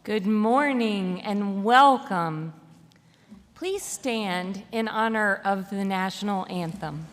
Good morning and welcome. Please stand in honor of the national anthem.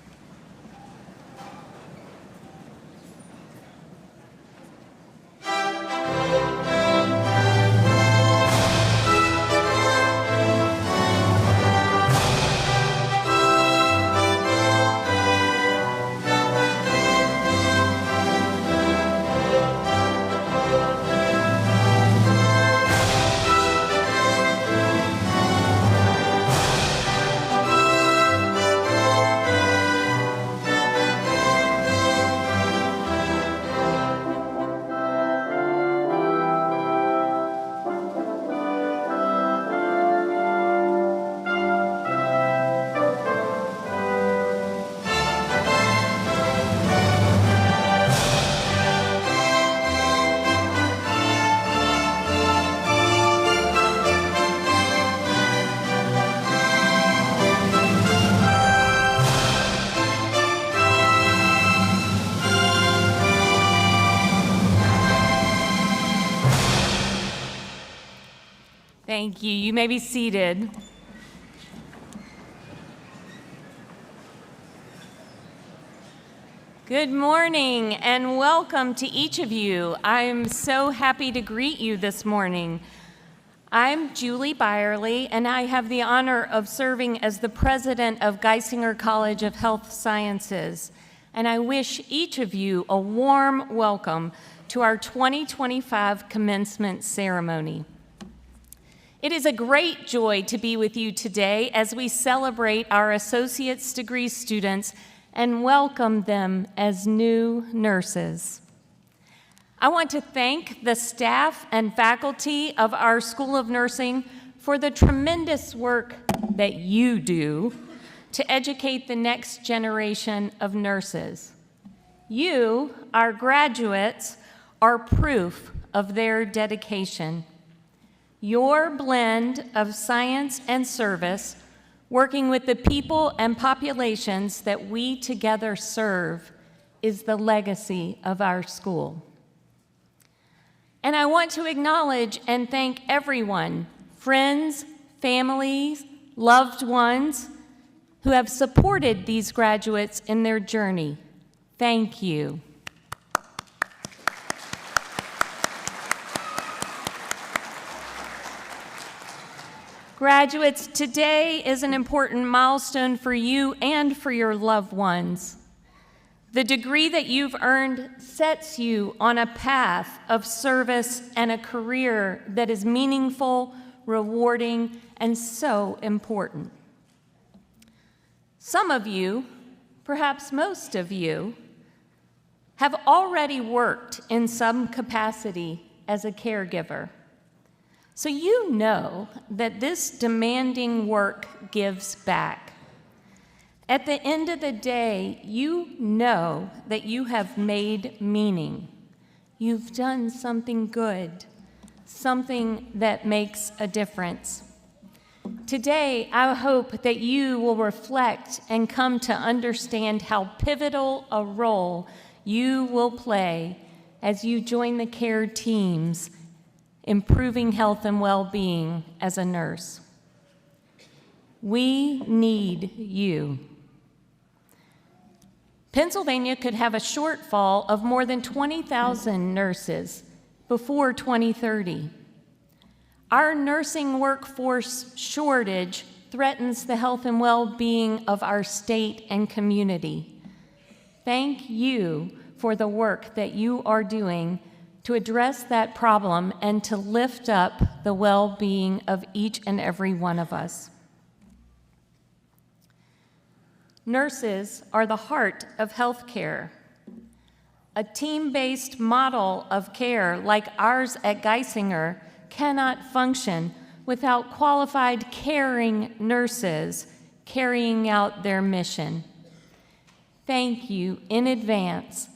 Thank you. You may be seated. Good morning and welcome to each of you. I'm so happy to greet you this morning. I'm Julie Byerly, and I have the honor of serving as the president of Geisinger College of Health Sciences. And I wish each of you a warm welcome to our 2025 commencement ceremony. It is a great joy to be with you today as we celebrate our associate's degree students and welcome them as new nurses. I want to thank the staff and faculty of our School of Nursing for the tremendous work that you do to educate the next generation of nurses. You, our graduates, are proof of their dedication. Your blend of science and service, working with the people and populations that we together serve, is the legacy of our school. And I want to acknowledge and thank everyone, friends, families, loved ones, who have supported these graduates in their journey. Thank you. Graduates, today is an important milestone for you and for your loved ones. The degree that you've earned sets you on a path of service and a career that is meaningful, rewarding, and so important. Some of you, perhaps most of you, have already worked in some capacity as a caregiver. So you know that this demanding work gives back. At the end of the day, you know that you have made meaning. You've done something good, something that makes a difference. Today, I hope that you will reflect and come to understand how pivotal a role you will play as you join the care teams improving health and well-being as a nurse. We need you. Pennsylvania could have a shortfall of more than 20,000 nurses before 2030. Our nursing workforce shortage threatens the health and well-being of our state and community. Thank you for the work that you are doing to address that problem and to lift up the well-being of each and every one of us. Nurses are the heart of healthcare. A team-based model of care like ours at Geisinger cannot function without qualified caring nurses carrying out their mission. Thank you in advance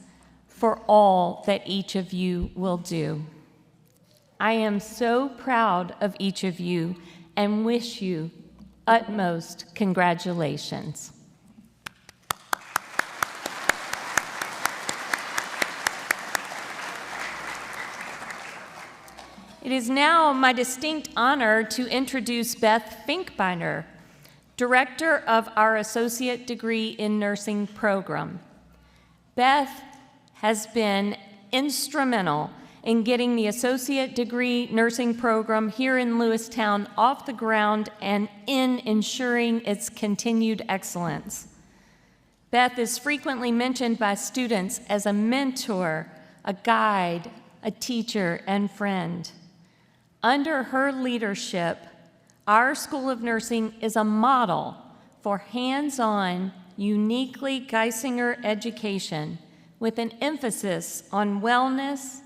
for all that each of you will do. I am so proud of each of you and wish you utmost congratulations. It is now my distinct honor to introduce Beth Finkbeiner, Director of our Associate Degree in Nursing program. Beth has been instrumental in getting the Associate Degree Nursing program here in Lewistown off the ground and in ensuring its continued excellence. Beth is frequently mentioned by students as a mentor, a guide, a teacher, and friend. Under her leadership, our School of Nursing is a model for hands-on, uniquely Geisinger education with an emphasis on wellness,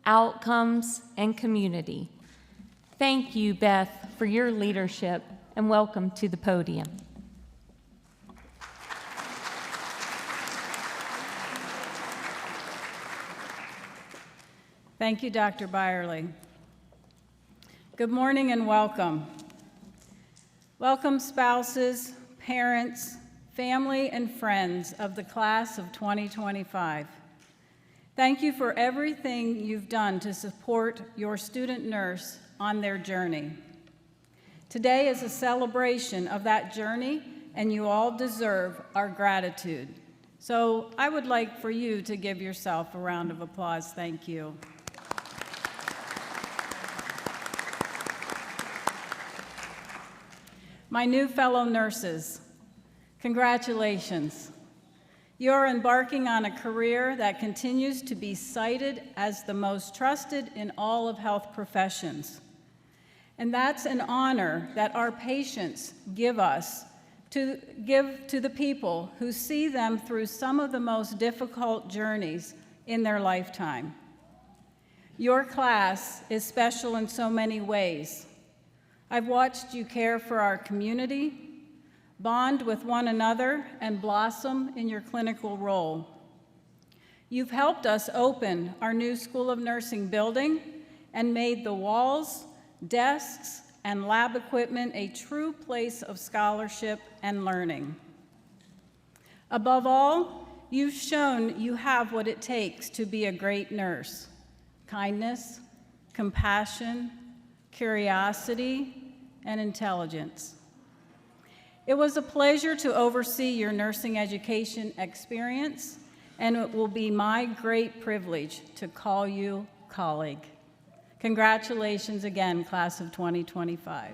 outcomes, and community. Thank you, Beth, for your leadership, and welcome to the podium. Thank you, Dr. Byerly. Good morning and welcome. Welcome, spouses, parents, family, and friends of the class of 2025. Thank you for everything you've done to support your student nurse on their journey. Today is a celebration of that journey, and you all deserve our gratitude. So I would like for you to give yourself a round of applause. Thank you. My new fellow nurses, congratulations. You're embarking on a career that continues to be cited as the most trusted in all of health professions. And that's an honor that our patients give us to give to the people who see them through some of the most difficult journeys in their lifetime. Your class is special in so many ways. I've watched you care for our community, bond with one another, and blossom in your clinical role. You've helped us open our new School of Nursing building and made the walls, desks, and lab equipment a true place of scholarship and learning. Above all, you've shown you have what it takes to be a great nurse: kindness, compassion, curiosity, and intelligence. It was a pleasure to oversee your nursing education experience, and it will be my great privilege to call you colleague. Congratulations again, class of 2025.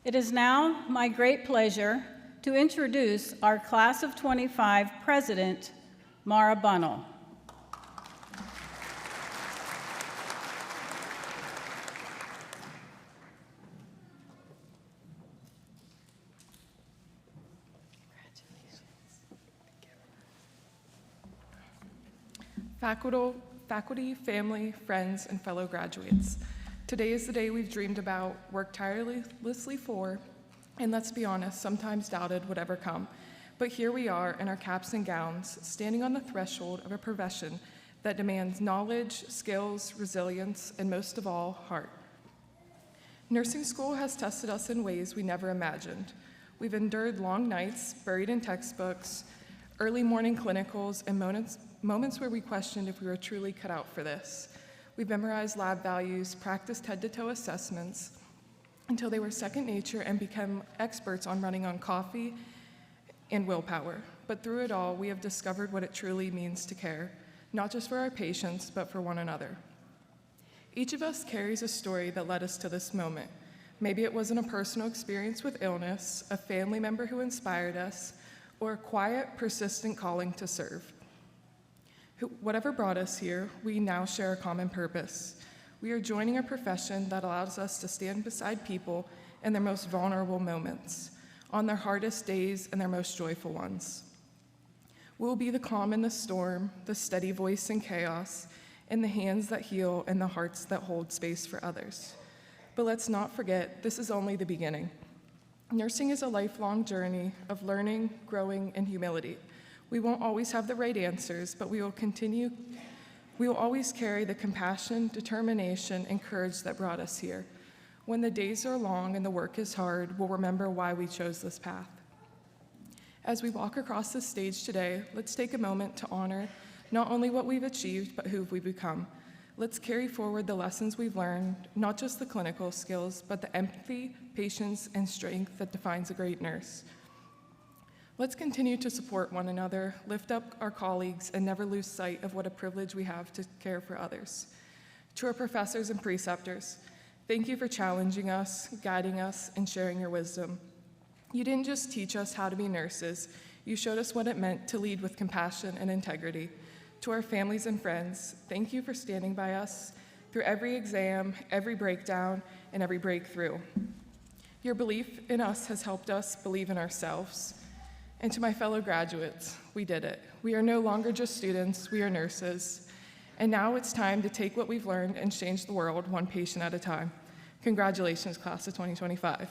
It is now my great pleasure to introduce our class of 25 president, Mara Bunnell. Faculty, family, friends, and fellow graduates. Today is the day we've dreamed about, worked tirelessly for, and let's be honest, sometimes doubted would ever come. But here we are in our caps and gowns, standing on the threshold of a profession that demands knowledge, skills, resilience, and most of all, heart. Nursing school has tested us in ways we never imagined. We've endured long nights buried in textbooks, early morning clinicals, and moments where we questioned if we were truly cut out for this. We've memorized lab values, practiced head-to-toe assessments until they were second nature and become experts on running on coffee and willpower. But through it all, we have discovered what it truly means to care, not just for our patients, but for one another. Each of us carries a story that led us to this moment. Maybe it wasn't a personal experience with illness, a family member who inspired us, or a quiet, persistent calling to serve. Whatever brought us here, we now share a common purpose. We are joining a profession that allows us to stand beside people in their most vulnerable moments, on their hardest days and their most joyful ones. We'll be the calm in the storm, the steady voice in chaos, and the hands that heal and the hearts that hold space for others. But let's not forget, this is only the beginning. Nursing is a lifelong journey of learning, growing, and humility. We won't always have the right answers, but we will always carry the compassion, determination, and courage that brought us here. When the days are long and the work is hard, we'll remember why we chose this path. As we walk across the stage today, let's take a moment to honor not only what we've achieved, but who we've become. Let's carry forward the lessons we've learned, not just the clinical skills, but the empathy, patience, and strength that defines a great nurse. Let's continue to support one another, lift up our colleagues, and never lose sight of what a privilege we have to care for others. To our professors and preceptors, thank you for challenging us, guiding us, and sharing your wisdom. You didn't just teach us how to be nurses, you showed us what it meant to lead with compassion and integrity. To our families and friends, thank you for standing by us through every exam, every breakdown, and every breakthrough. Your belief in us has helped us believe in ourselves. And to my fellow graduates, we did it. We are no longer just students, we are nurses. And now it's time to take what we've learned and change the world one patient at a time. Congratulations, class of 2025.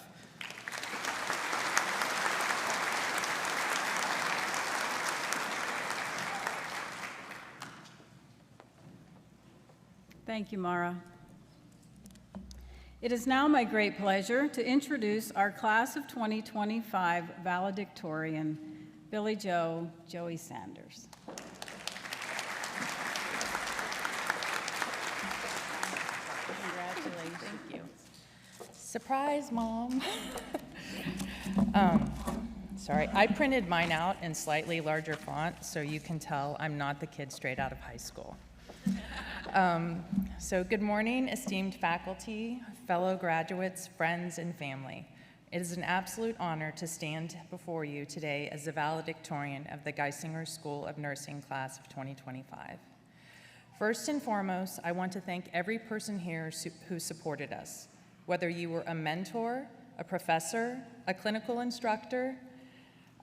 Thank you, Mara. It is now my great pleasure to introduce our class of 2025 valedictorian, Billy Joe Joey Sanders. Congratulations. Thank you. Surprise, Mom. Sorry, I printed mine out in slightly larger font so you can tell I'm not the kid straight out of high school. So good morning, esteemed faculty, fellow graduates, friends, and family. It is an absolute honor to stand before you today as the valedictorian of the Geisinger School of Nursing class of 2025. First and foremost, I want to thank every person here who supported us, whether you were a mentor, a professor, a clinical instructor,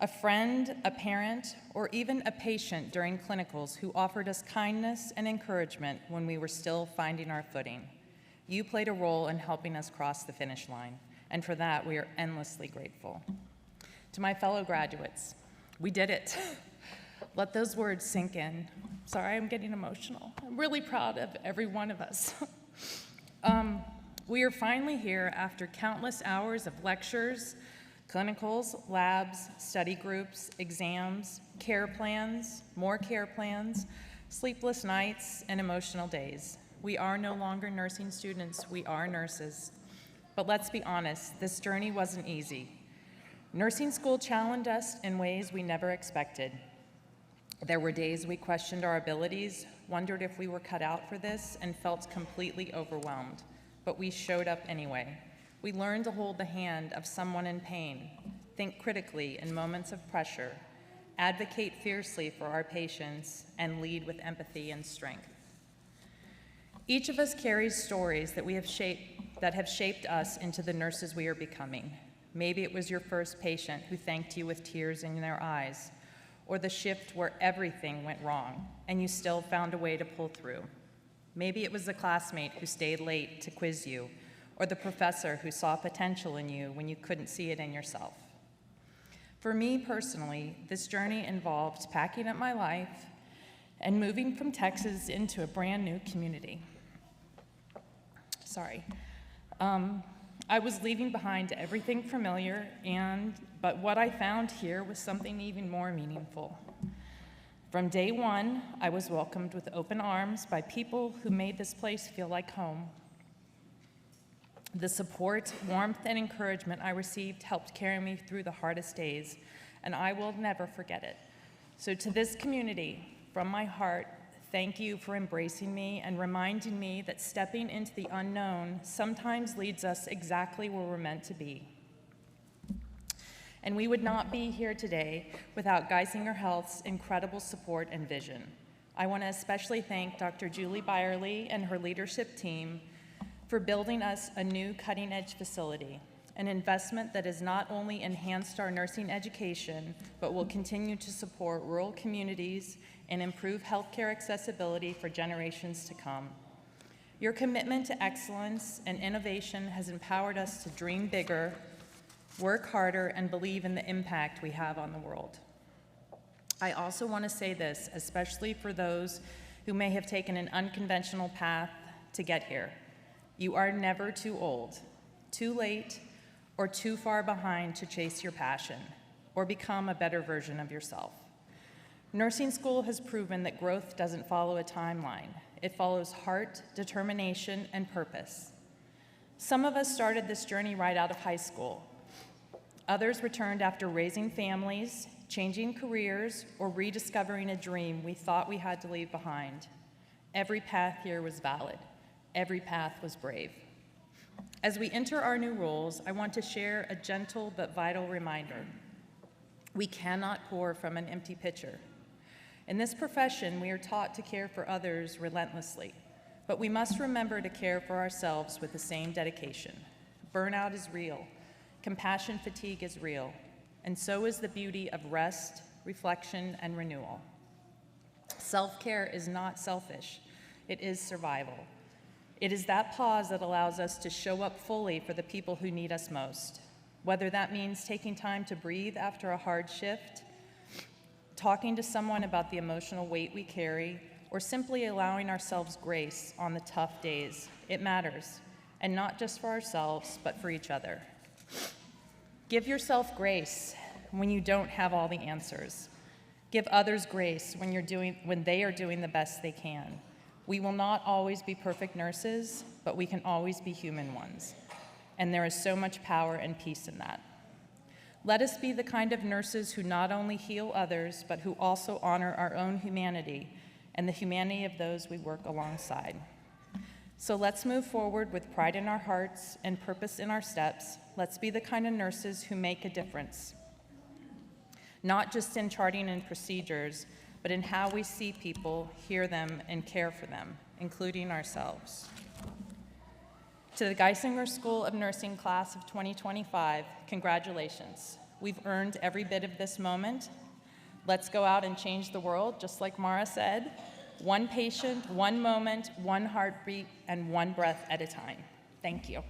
a friend, a parent, or even a patient during clinicals who offered us kindness and encouragement when we were still finding our footing. You played a role in helping us cross the finish line, and for that, we are endlessly grateful. To my fellow graduates, we did it. Let those words sink in. Sorry, I'm getting emotional. I'm really proud of every one of us. We are finally here after countless hours of lectures, clinicals, labs, study groups, exams, care plans, more care plans, sleepless nights, and emotional days. We are no longer nursing students, we are nurses. But let's be honest, this journey wasn't easy. Nursing school challenged us in ways we never expected. There were days we questioned our abilities, wondered if we were cut out for this, and felt completely overwhelmed. But we showed up anyway. We learned to hold the hand of someone in pain, think critically in moments of pressure, advocate fiercely for our patients, and lead with empathy and strength. Each of us carries stories that have shaped us into the nurses we are becoming. Maybe it was your first patient who thanked you with tears in their eyes, or the shift where everything went wrong and you still found a way to pull through. Maybe it was the classmate who stayed late to quiz you, or the professor who saw potential in you when you couldn't see it in yourself. For me personally, this journey involved packing up my life and moving from Texas into a brand new community. I was leaving behind everything familiar, but what I found here was something even more meaningful. From day one, I was welcomed with open arms by people who made this place feel like home. The support, warmth, and encouragement I received helped carry me through the hardest days, and I will never forget it. So to this community, from my heart, thank you for embracing me and reminding me that stepping into the unknown sometimes leads us exactly where we're meant to be. And we would not be here today without Geisinger Health's incredible support and vision. I want to especially thank Dr. Julie Byerly and her leadership team for building us a new cutting-edge facility, an investment that has not only enhanced our nursing education, but will continue to support rural communities and improve healthcare accessibility for generations to come. Your commitment to excellence and innovation has empowered us to dream bigger, work harder, and believe in the impact we have on the world. I also want to say this, especially for those who may have taken an unconventional path to get here. You are never too old, too late, or too far behind to chase your passion. or become a better version of yourself. Nursing school has proven that growth doesn't follow a timeline. It follows heart, determination, and purpose. Some of us started this journey right out of high school. Others returned after raising families, changing careers, or rediscovering a dream we thought we had to leave behind. Every path here was valid. Every path was brave. As we enter our new roles, I want to share a gentle but vital reminder. We cannot pour from an empty pitcher. In this profession, we are taught to care for others relentlessly, but we must remember to care for ourselves with the same dedication. Burnout is real. Compassion fatigue is real, and so is the beauty of rest, reflection, and renewal. Self-care is not selfish. It is survival. It is that pause that allows us to show up fully for the people who need us most, whether that means taking time to breathe after a hard shift, talking to someone about the emotional weight we carry, or simply allowing ourselves grace on the tough days. It matters, and not just for ourselves, but for each other. Give yourself grace when you don't have all the answers. Give others grace when they are doing the best they can. We will not always be perfect nurses, but we can always be human ones. And there is so much power and peace in that. Let us be the kind of nurses who not only heal others, but who also honor our own humanity and the humanity of those we work alongside. So let's move forward with pride in our hearts and purpose in our steps. Let's be the kind of nurses who make a difference, not just in charting and procedures, but in how we see people, hear them, and care for them, including ourselves. To the Geisinger School of Nursing class of 2025, congratulations. We've earned every bit of this moment. Let's go out and change the world, just like Mara said. One patient, one moment, one heartbeat, and one breath at a time. Thank you.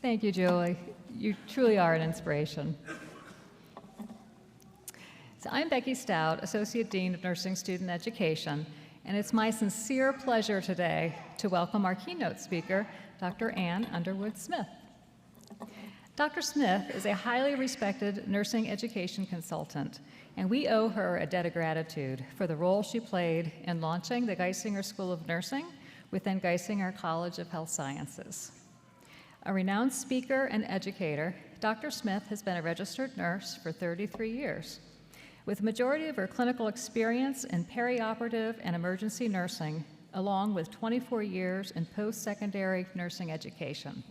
Thank you, Julie. You truly are an inspiration. So I'm Becky Stout, Associate Dean of Nursing Student Education, and it's my sincere pleasure today to welcome our keynote speaker, Dr. Ann Underwood-Smith. Dr. Smith is a highly respected nursing education consultant, and we owe her a debt of gratitude for the role she played in launching the Geisinger School of Nursing within Geisinger College of Health Sciences. A renowned speaker and educator, Dr. Smith has been a registered nurse for 33 years, with the majority of her clinical experience in perioperative and emergency nursing, along with 24 years in post-secondary nursing education.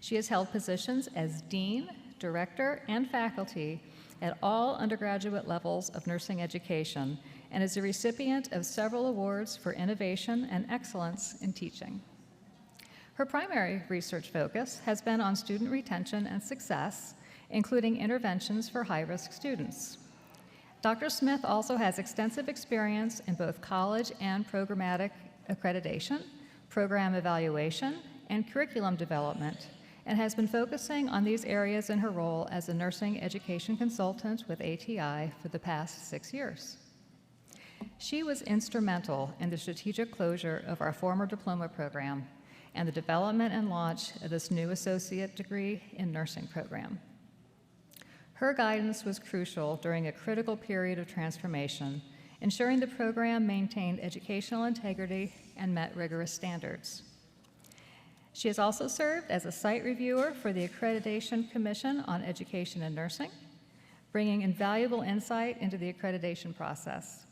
She has held positions as dean, director, and faculty at all undergraduate levels of nursing education, and is a recipient of several awards for innovation and excellence in teaching. Her primary research focus has been on student retention and success, including interventions for high-risk students. Dr. Smith also has extensive experience in both college and programmatic accreditation, program evaluation, and curriculum development, and has been focusing on these areas in her role as a nursing education consultant with ATI for the past 6 years. She was instrumental in the strategic closure of our former diploma program and the development and launch of this new associate degree in nursing program. Her guidance was crucial during a critical period of transformation, ensuring the program maintained educational integrity and met rigorous standards. She has also served as a site reviewer for the Accreditation Commission on Education and Nursing, bringing invaluable insight into the accreditation process.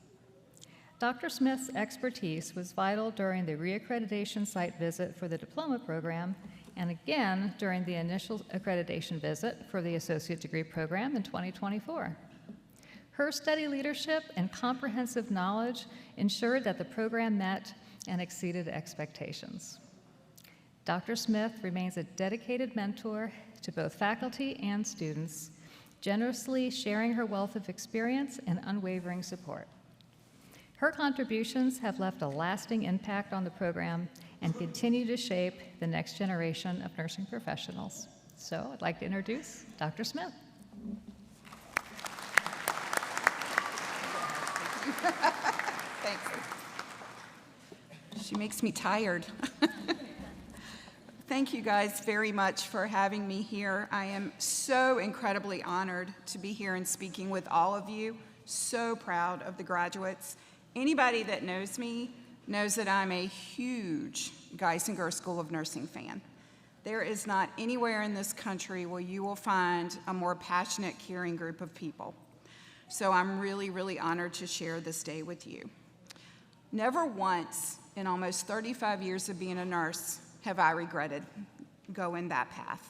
Dr. Smith's expertise was vital during the reaccreditation site visit for the diploma program and again during the initial accreditation visit for the associate degree program in 2024. Her steady leadership and comprehensive knowledge ensured that the program met and exceeded expectations. Dr. Smith remains a dedicated mentor to both faculty and students, generously sharing her wealth of experience and unwavering support. Her contributions have left a lasting impact on the program and continue to shape the next generation of nursing professionals. So I'd like to introduce Dr. Smith. Thanks. She makes me tired. Thank you guys very much for having me here. I am so incredibly honored to be here and speaking with all of you. So proud of the graduates. Anybody that knows me knows that I'm a huge Geisinger School of Nursing fan. There is not anywhere in this country where you will find a more passionate, caring group of people. So I'm really, really honored to share this day with you. Never once in almost 35 years of being a nurse have I regretted going that path.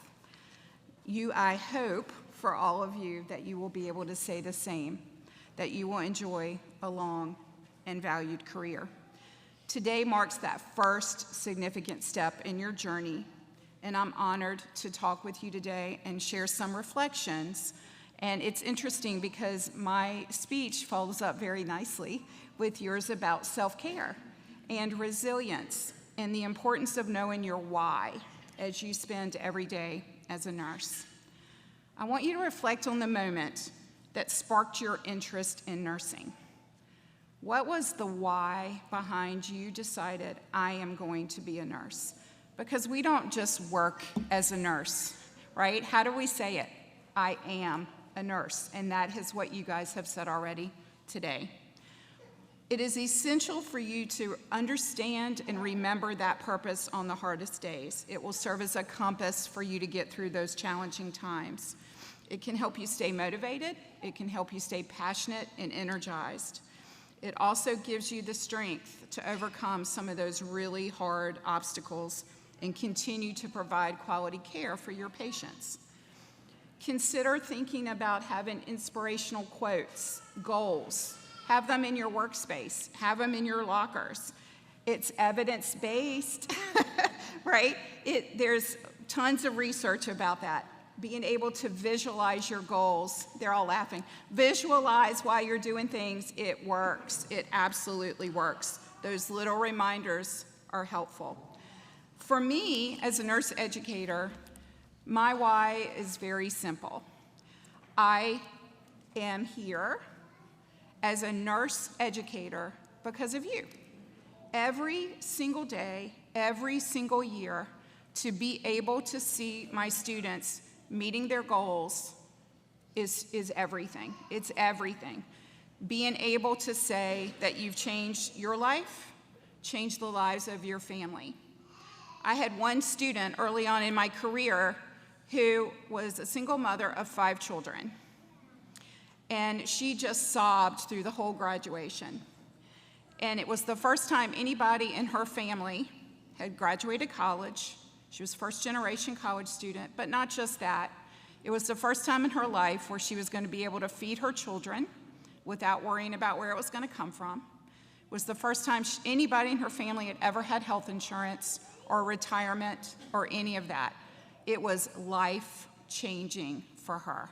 I hope for all of you that you will be able to say the same, that you will enjoy a long and valued career. Today marks that first significant step in your journey, and I'm honored to talk with you today and share some reflections. And it's interesting because my speech follows up very nicely with yours about self-care and resilience and the importance of knowing your why as you spend every day as a nurse. I want you to reflect on the moment that sparked your interest in nursing. What was the why behind you decided, I am going to be a nurse? Because we don't just work as a nurse, right? How do we say it? I am a nurse, and that is what you guys have said already today. It is essential for you to understand and remember that purpose on the hardest days. It will serve as a compass for you to get through those challenging times. It can help you stay motivated. It can help you stay passionate and energized. It also gives you the strength to overcome some of those really hard obstacles and continue to provide quality care for your patients. Consider thinking about having inspirational quotes, goals. Have them in your workspace. Have them in your lockers. It's evidence-based, right? There's tons of research about that. Being able to visualize your goals. They're all laughing. Visualize while you're doing things. It works. It absolutely works. Those little reminders are helpful. For me, as a nurse educator, my why is very simple. I am here as a nurse educator because of you. Every single day, every single year, to be able to see my students meeting their goals is everything. It's everything. Being able to say that you've changed your life, changed the lives of your family. I had one student early on in my career who was a single mother of 5 children. And she just sobbed through the whole graduation. And it was the first time anybody in her family had graduated college. She was first-generation college student, but not just that. It was the first time in her life where she was going to be able to feed her children without worrying about where it was going to come from. It was the first time anybody in her family had ever had health insurance or retirement or any of that. It was life-changing for her.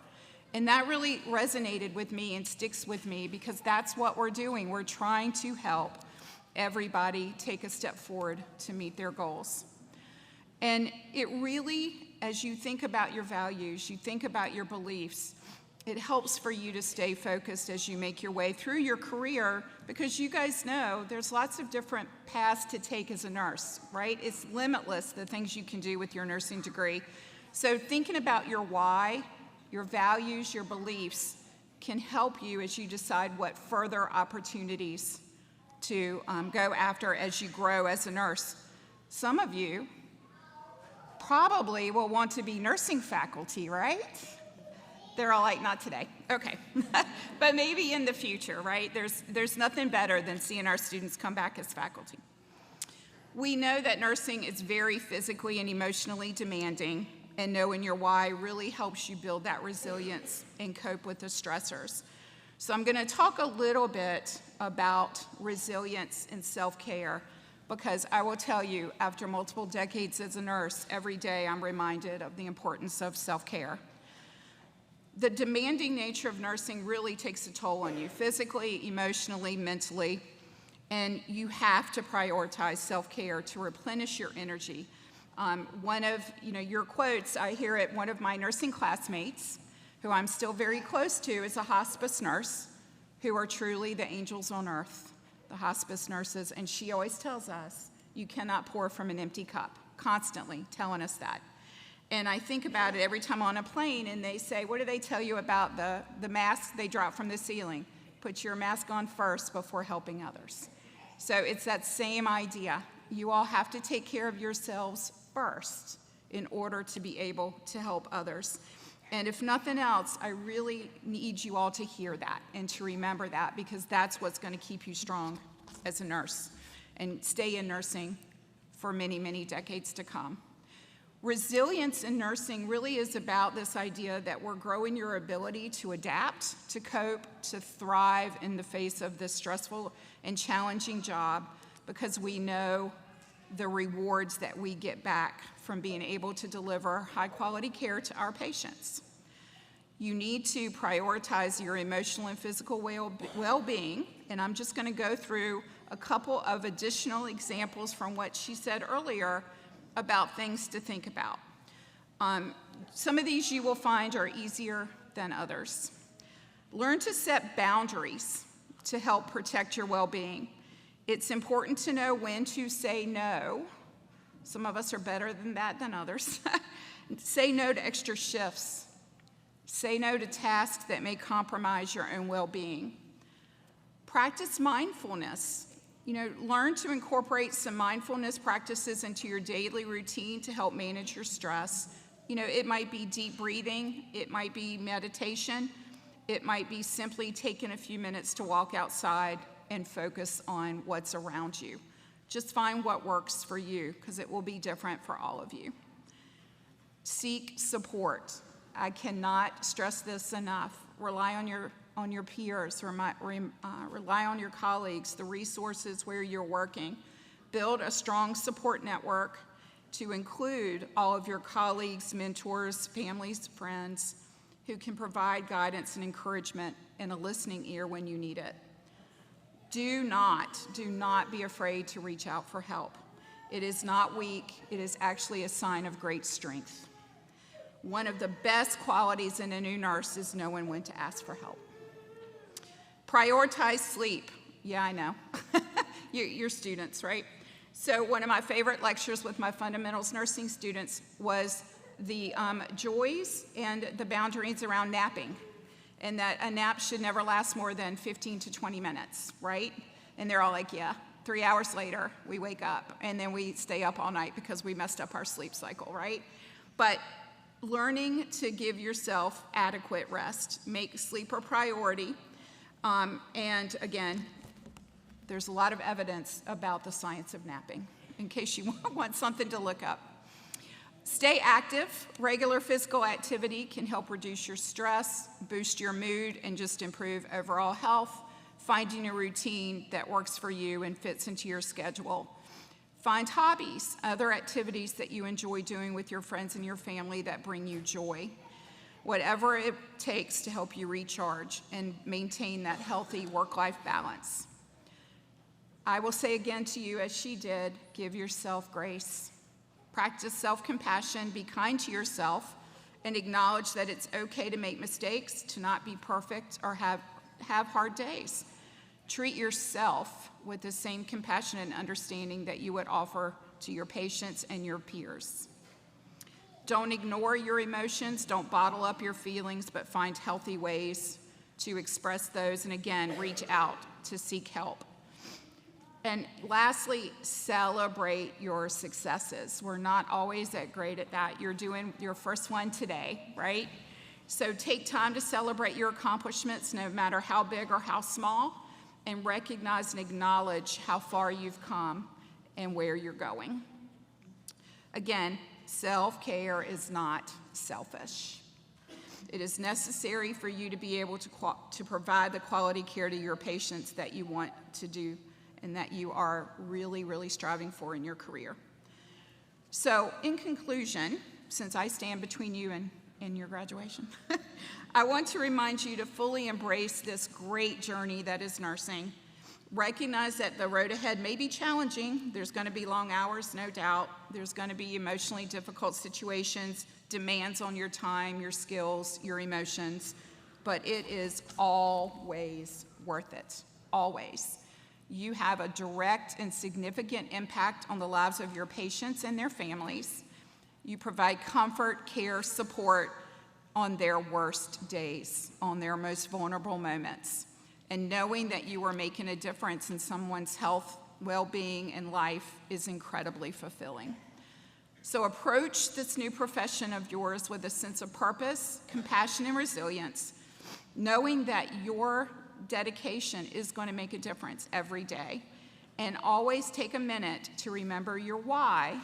And that really resonated with me and sticks with me because that's what we're doing. We're trying to help everybody take a step forward to meet their goals. And it really, as you think about your values, you think about your beliefs, it helps for you to stay focused as you make your way through your career because you guys know there's lots of different paths to take as a nurse, right? It's limitless, the things you can do with your nursing degree. So thinking about your why, your values, your beliefs can help you as you decide what further opportunities to go after as you grow as a nurse. Some of you probably will want to be nursing faculty, right? They're all like, not today. Okay. But maybe in the future, right? There's nothing better than seeing our students come back as faculty. We know that nursing is very physically and emotionally demanding, and knowing your why really helps you build that resilience and cope with the stressors. So I'm going to talk a little bit about resilience and self-care because I will tell you, after multiple decades as a nurse, every day I'm reminded of the importance of self-care. The demanding nature of nursing really takes a toll on you, physically, emotionally, mentally, and you have to prioritize self-care to replenish your energy. One of your quotes, I hear it, one of my nursing classmates, who I'm still very close to, is a hospice nurse, who are truly the angels on earth. the hospice nurses, and she always tells us, you cannot pour from an empty cup, constantly telling us that. And I think about it every time on a plane, and they say, what do they tell you about the mask they drop from the ceiling? Put your mask on first before helping others. So it's that same idea. You all have to take care of yourselves first in order to be able to help others. And if nothing else, I really need you all to hear that and to remember that, because that's what's going to keep you strong as a nurse and stay in nursing for many, many decades to come. Resilience in nursing really is about this idea that we're growing your ability to adapt, to cope, to thrive in the face of this stressful and challenging job, because we know the rewards that we get back from being able to deliver high-quality care to our patients. You need to prioritize your emotional and physical well-being, and I'm just going to go through a couple of additional examples from what she said earlier about things to think about. Some of these you will find are easier than others. Learn to set boundaries to help protect your well-being. It's important to know when to say no. Some of us are better than that than others. Say no to extra shifts. Say no to tasks that may compromise your own well-being. Practice mindfulness. Learn to incorporate some mindfulness practices into your daily routine to help manage your stress. It might be deep breathing, it might be meditation, it might be simply taking a few minutes to walk outside and focus on what's around you. Just find what works for you, because it will be different for all of you. Seek support. I cannot stress this enough. Rely on your peers, rely on your colleagues, the resources where you're working. Build a strong support network to include all of your colleagues, mentors, families, friends, who can provide guidance and encouragement and a listening ear when you need it. Do not be afraid to reach out for help. It is not weak, it is actually a sign of great strength. One of the best qualities in a new nurse is knowing when to ask for help. Prioritize sleep. Yeah, I know. You're students, right? So one of my favorite lectures with my fundamentals nursing students was the joys and the boundaries around napping, and that a nap should never last more than 15 to 20 minutes, right? And they're all like, yeah. 3 hours later, we wake up, and then we stay up all night because we messed up our sleep cycle, right? But learning to give yourself adequate rest, make sleep a priority. And again, there's a lot of evidence about the science of napping, in case you want something to look up. Stay active. Regular physical activity can help reduce your stress, boost your mood, and just improve overall health. Finding a routine that works for you and fits into your schedule. Find hobbies, other activities that you enjoy doing with your friends and your family that bring you joy. Whatever it takes to help you recharge and maintain that healthy work-life balance. I will say again to you, as she did, give yourself grace. Practice self-compassion, be kind to yourself, and acknowledge that it's okay to make mistakes, to not be perfect, or have hard days. Treat yourself with the same compassion and understanding that you would offer to your patients and your peers. Don't ignore your emotions, don't bottle up your feelings, but find healthy ways to express those, and again, reach out to seek help. And lastly, celebrate your successes. We're not always that great at that. You're doing your first one today, right? So take time to celebrate your accomplishments, no matter how big or how small, and recognize and acknowledge how far you've come and where you're going. Again, self-care is not selfish. It is necessary for you to be able to provide the quality care to your patients that you want to do and that you are really, really striving for in your career. So in conclusion, since I stand between you and your graduation, I want to remind you to fully embrace this great journey that is nursing. Recognize that the road ahead may be challenging. There's going to be long hours, no doubt. There's going to be emotionally difficult situations, demands on your time, your skills, your emotions, but it is always worth it, always. You have a direct and significant impact on the lives of your patients and their families. You provide comfort, care, support on their worst days, on their most vulnerable moments. And knowing that you are making a difference in someone's health, well-being, and life is incredibly fulfilling. So approach this new profession of yours with a sense of purpose, compassion, and resilience, knowing that your dedication is going to make a difference every day. And always take a minute to remember your why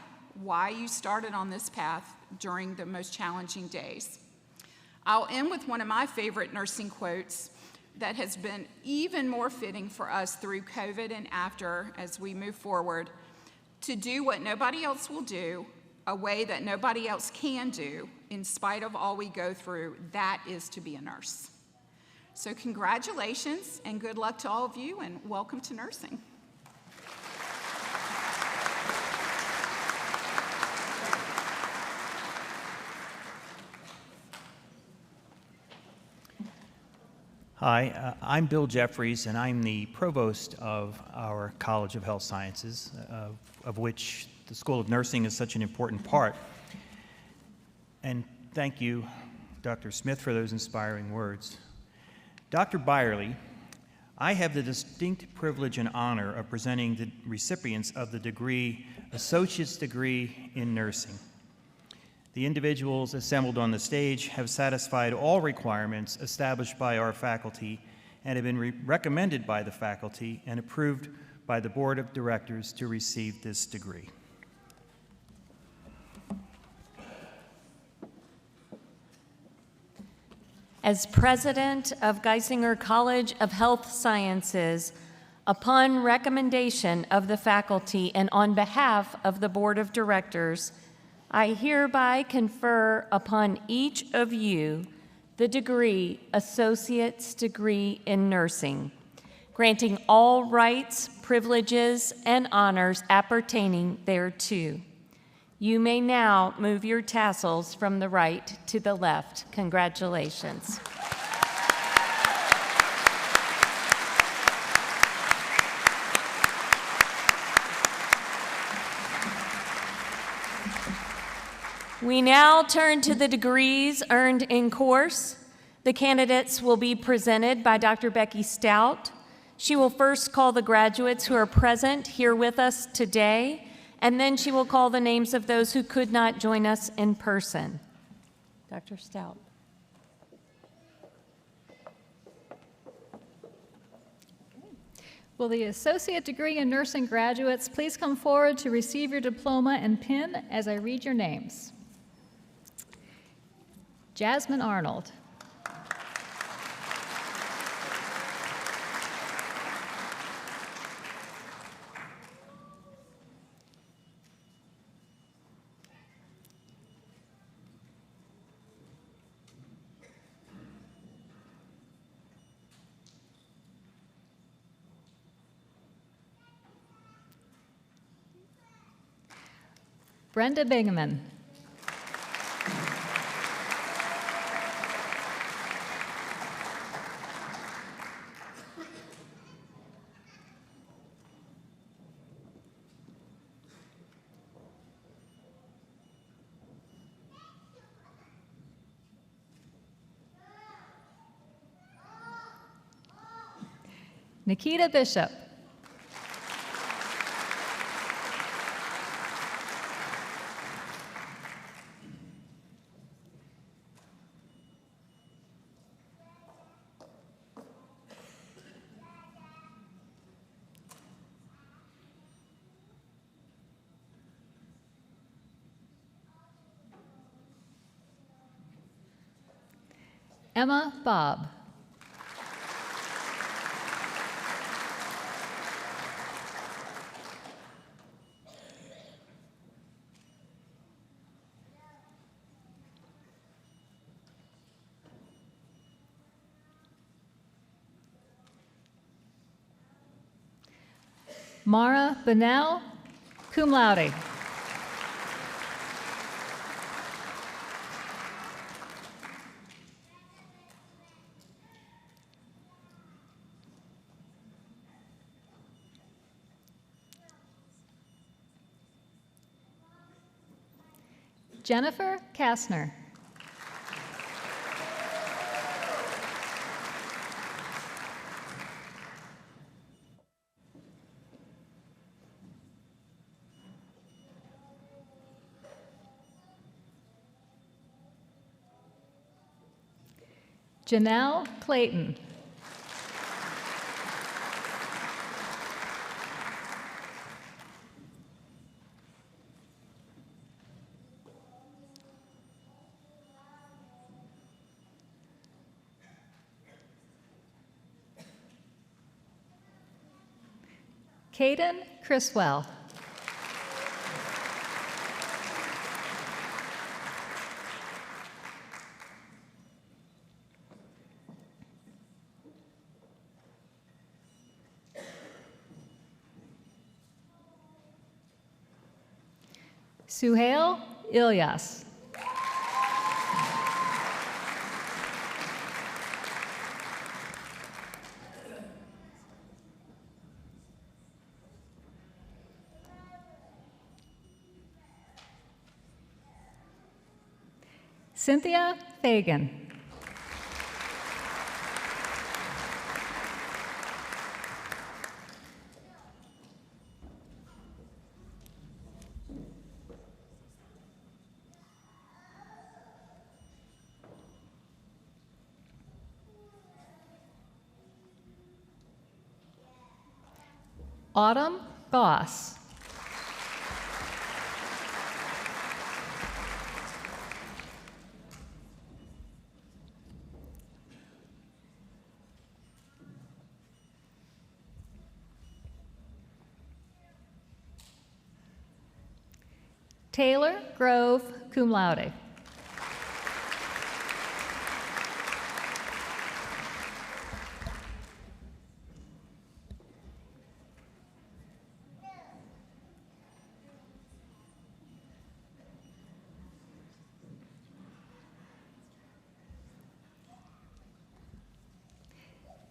you started on this path during the most challenging days. I'll end with one of my favorite nursing quotes that has been even more fitting for us through COVID and after as we move forward. To do what nobody else will do, a way that nobody else can do, in spite of all we go through, that is to be a nurse. So congratulations and good luck to all of you, and welcome to nursing. Hi, I'm Bill Jeffries, and I'm the provost of our College of Health Sciences, of which the School of Nursing is such an important part. And thank you, Dr. Smith, for those inspiring words. Dr. Byerly, I have the distinct privilege and honor of presenting the recipients of the degree, Associate's Degree in Nursing. The individuals assembled on the stage have satisfied all requirements established by our faculty and have been recommended by the faculty and approved by the Board of Directors to receive this degree. As president of Geisinger College of Health Sciences, upon recommendation of the faculty and on behalf of the Board of Directors, I hereby confer upon each of you the degree, Associate's Degree in Nursing, granting all rights, privileges, and honors appertaining thereto. You may now move your tassels from the right to the left. Congratulations. We now turn to the degrees earned in course. The candidates will be presented by Dr. Becky Stout. She will first call the graduates who are present here with us today, and then she will call the names of those who could not join us in person. Dr. Stout. Will the Associate Degree in Nursing graduates please come forward to receive your diploma and pin as I read your names? Jasmine Arnold. Brenda Bingaman. Nikita Bishop. Emma Bob. Mara Bunnell, cum laude. Jennifer Kastner. Janelle Clayton. Caden Criswell. Suhail Ilyas. Cynthia Fagan. Autumn Goss. Taylor Grove, cum laude.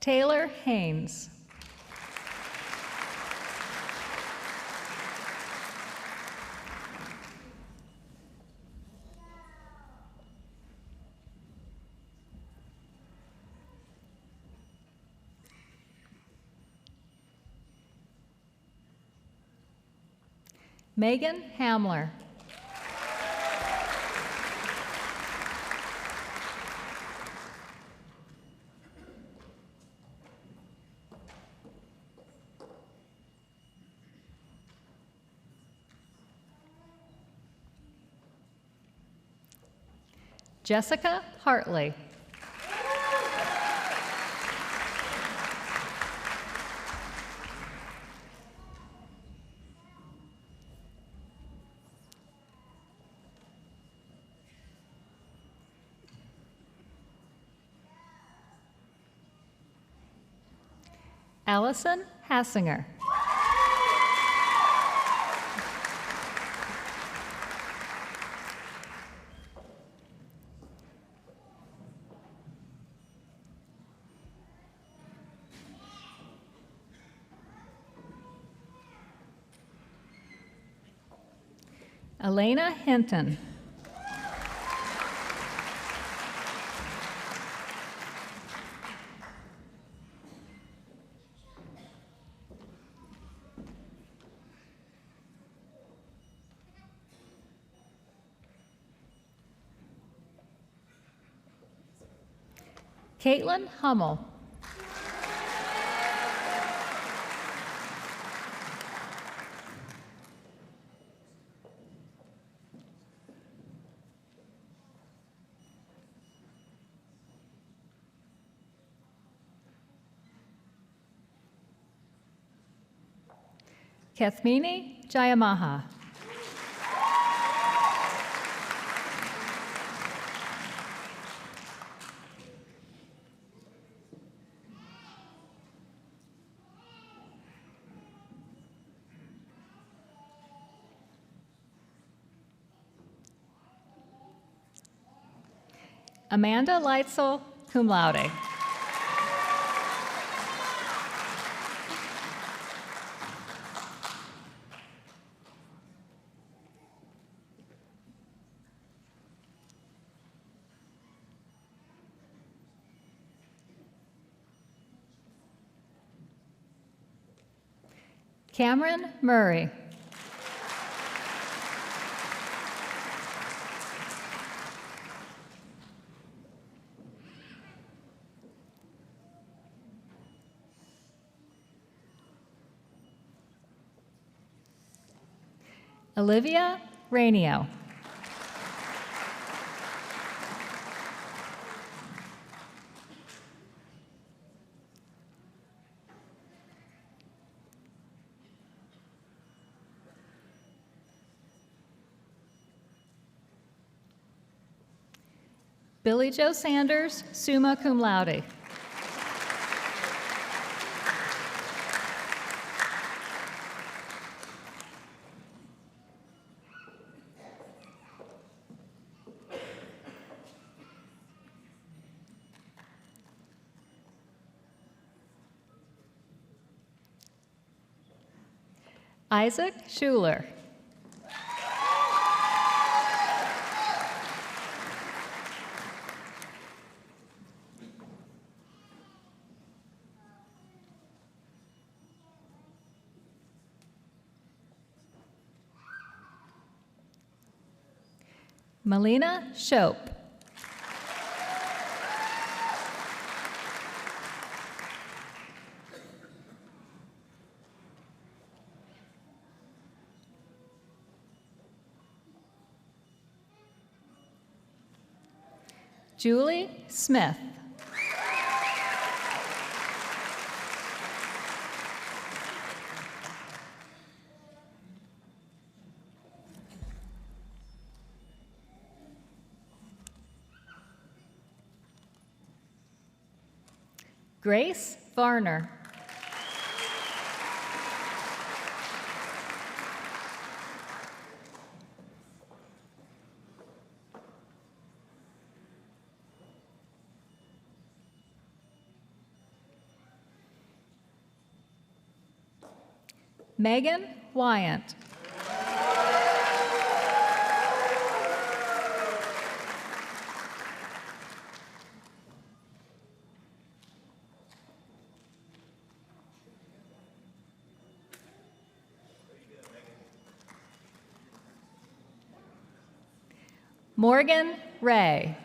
Taylor Haynes. Megan Hamler. Jessica Hartley. Allison Hassinger. Elena Hinton. Caitlin Hummel. Kathmini Jayamaha. Amanda Leitzel, cum laude. Cameron Murray. Olivia Rainio. Billy Joe Sanders, summa cum laude. Isaac Schuler. Melina Shope. Julie Smith. Grace Varner. Megan Wyant. Morgan Ray.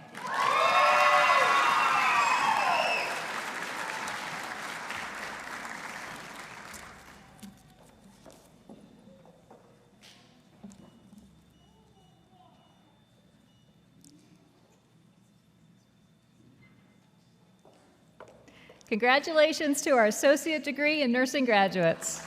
Congratulations to our associate degree in nursing graduates.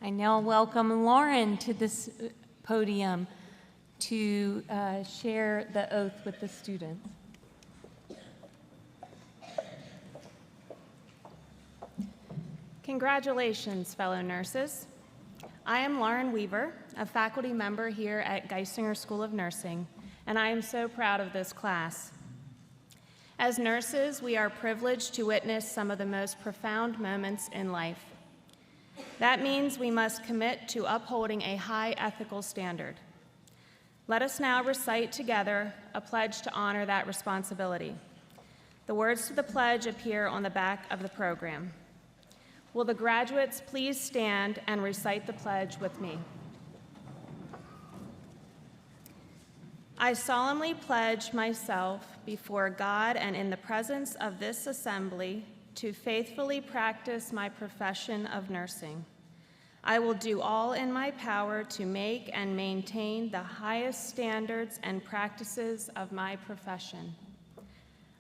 I now welcome Lauren to this podium to share the oath with the students. Congratulations, fellow nurses. I am Lauren Weaver, a faculty member here at Geisinger School of Nursing, and I am so proud of this class. As nurses, we are privileged to witness some of the most profound moments in life. That means we must commit to upholding a high ethical standard. Let us now recite together a pledge to honor that responsibility. The words to the pledge appear on the back of the program. Will the graduates please stand and recite the pledge with me? I solemnly pledge myself before God and in the presence of this assembly to faithfully practice my profession of nursing. I will do all in my power to make and maintain the highest standards and practices of my profession.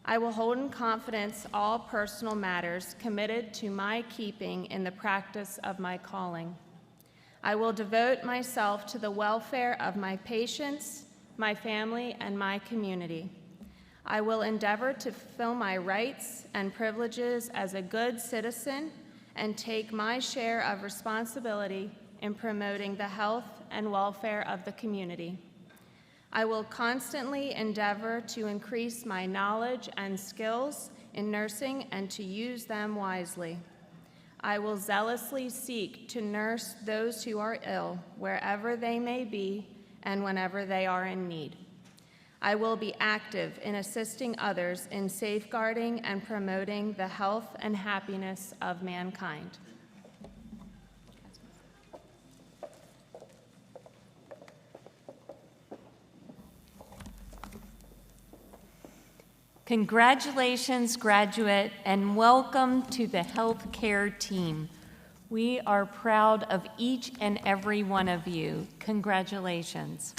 I will hold in confidence all personal matters committed to my keeping in the practice of my calling. I will devote myself to the welfare of my patients, my family, and my community. I will endeavor to fulfill my rights and privileges as a good citizen and take my share of responsibility in promoting the health and welfare of the community. I will constantly endeavor to increase my knowledge and skills in nursing and to use them wisely. I will zealously seek to nurse those who are ill, wherever they may be and whenever they are in need. I will be active in assisting others in safeguarding and promoting the health and happiness of mankind. Congratulations, graduate, and welcome to the healthcare team. We are proud of each and every one of you. Congratulations.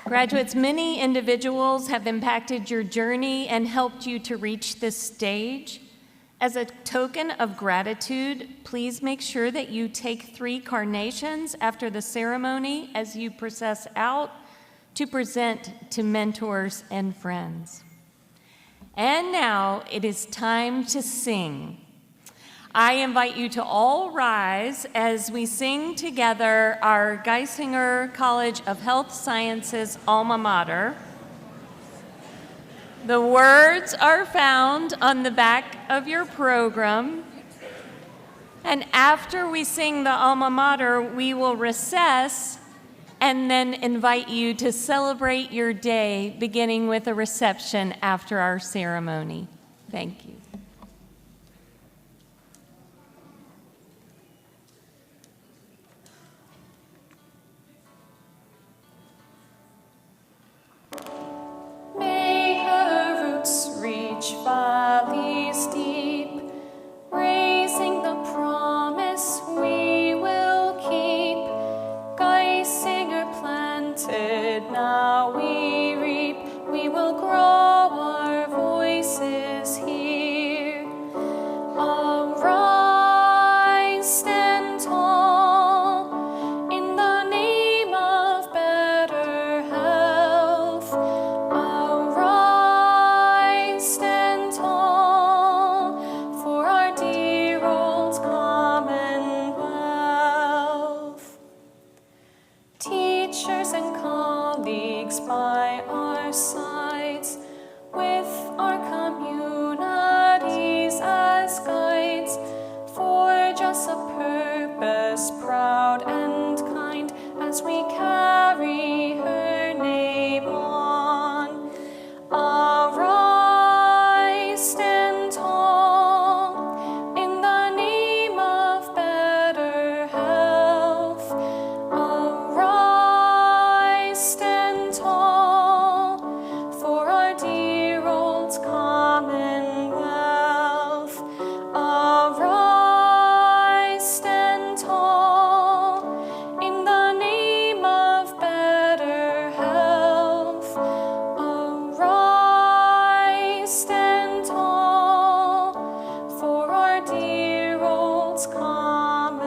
Graduates, many individuals have impacted your journey and helped you to reach this stage. As a token of gratitude, please make sure that you take 3 carnations after the ceremony as you process out to present to mentors and friends. And now it is time to sing. I invite you to all rise as we sing together our Geisinger College of Health Sciences alma mater. The words are found on the back of your program. And after we sing the alma mater, we will recess and then invite you to celebrate your day, beginning with a reception after our ceremony. Thank you. Reach valleys deep, raising the promise we will keep. Geisinger planted, now we reap. We will grow, our voices hear. Arise, stand tall, in the name of better health. Stand tall for our dear old Commonwealth. Teachers and colleagues by our sides, with our communities as guides, forge us a purpose proud and kind as we carry her name on. Arise, stand tall, in the name of better health. Arise, stand tall, for our dear old Commonwealth. Arise, stand tall, in the name of better health. Arise, stand tall, for our dear old Commonwealth.